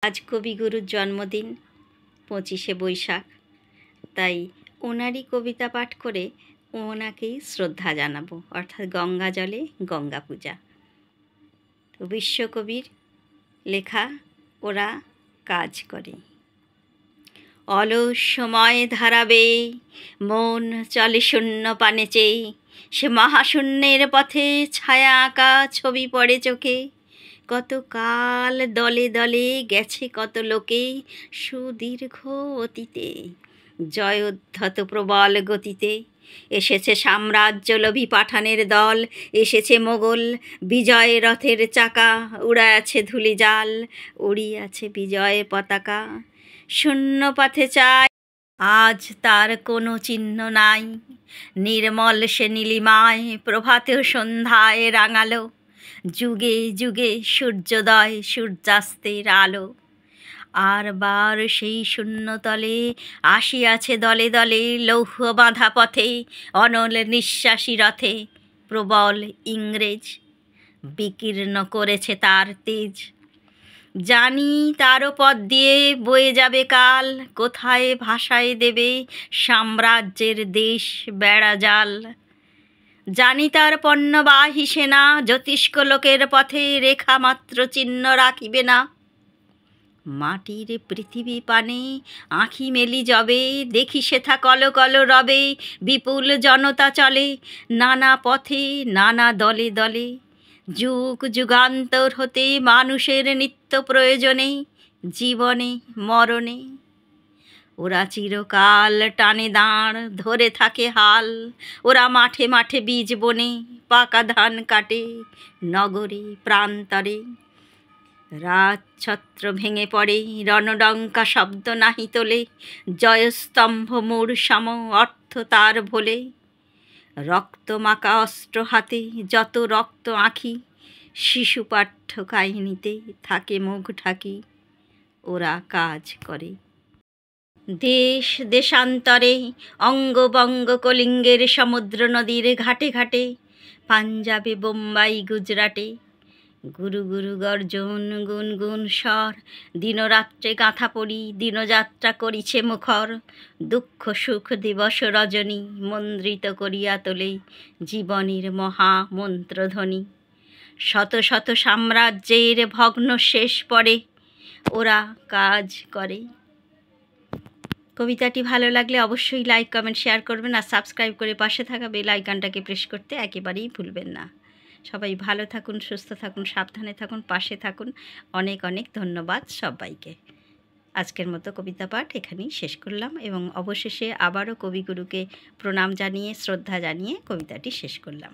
আজ কবিগুরুর জন্মদিন 25শে বৈশাখ, তাই ওনারই কবিতা পাঠ করে ওনাকেই শ্রদ্ধা জানাবো, অর্থাৎ গঙ্গা জলে গঙ্গা পূজা। তো বিশ্বকবির লেখা ওরা কাজ করে। অলস সময় ধারাবে মন চলে শূন্য পানে চেয়ে, সে মহাশূন্যের পথে ছায়া আঁকা ছবি পড়ে চোখে। কত কাল দলে দলে গেছে কত লোকে সুদীর্ঘ অতীতে, জয়োদ্ধত প্রবল গতিতে। এসেছে সাম্রাজ্যলোভী পাঠানের দল, এসেছে মোগল বিজয় রথের চাকা, উড়ায়াছে ধূলিজাল, উড়িয়াছে বিজয় পতাকা। শূন্য পথে চাই আজ তার কোনো চিহ্ন নাই, নির্মল সে নীলিমায় প্রভাতেও সন্ধ্যায় রাঙালো, যুগে যুগে সূর্যোদয় সূর্যাস্তের আলো। আর বার সেই শূন্যতলে আসিয়াছে দলে দলে লৌহ বাঁধা পথে, অনল নিঃশ্বাসী রথে প্রবল ইংরেজ, বিকীর্ণ করেছে তার তেজ। জানি তারও পথ দিয়ে বয়ে যাবে কাল, কোথায় ভাসায় দেবে সাম্রাজ্যের দেশ বেড়াজাল। জানি তার পণ্যবাহী সেনা জ্যোতিষ্ক লোকের পথে রেখা মাত্র চিহ্ন রাখিবে না। মাটির পৃথিবী পানে আঁখি মেলি যবে, দেখি সেথা কল কল রবে বিপুল জনতা চলে, নানা পথে নানা দলে দলে। যুগ যুগান্তর হতে মানুষের নিত্য প্রয়োজনে, জীবনে মরণে ওরা চিরকাল টানে দাঁড় ধরে থাকে হাল। ওরা মাঠে মাঠে বীজ বনে পাকা ধান কাটে, নগরে প্রান্তরে রাজছত্র ভেঙে পড়ে, রণডঙ্কা শব্দ নাহি তোলে, জয়স্তম্ভ মূঢ় সম অর্থ তার ভোলে। রক্ত মাখা অস্ত্র হাতে যত রক্ত আঁখি, শিশু পাঠ্য কাহিনীতে থাকে মুখ ঢাকি। ওরা কাজ করে দেশ দেশান্তরে, অঙ্গবঙ্গ কলিঙ্গের সমুদ্র নদীর ঘাটে ঘাটে, পাঞ্জাবে বোম্বাই গুজরাটে। গুরু গুরু গর্জন গুনগুন স্বর, দিনরাত্রে গাঁথা পড়ি দিনযাত্রা করিছে মুখর। দুঃখ সুখ দিবস রজনী মন্দ্রিত করিয়া তোলে জীবনের মহা মন্ত্রধ্বনি। শত শত সাম্রাজ্যের ভগ্ন শেষ পড়ে ওরা কাজ করে। কবিতাটি ভালো লাগলে অবশ্যই লাইক কমেন্ট শেয়ার করবেন, আর সাবস্ক্রাইব করে পাশে থাকা বেল আইকনটাকে প্রেস করতে একেবারেই ভুলবেন না। সবাই ভালো থাকুন, সুস্থ থাকুন, সাবধানে থাকুন, পাশে থাকুন। অনেক অনেক ধন্যবাদ সবাইকে। আজকের মতো কবিতা পাঠ এখানেই শেষ করলাম, এবং অবশেষে আবারও কবিগুরুকে প্রণাম জানিয়ে শ্রদ্ধা জানিয়ে কবিতাটি শেষ করলাম।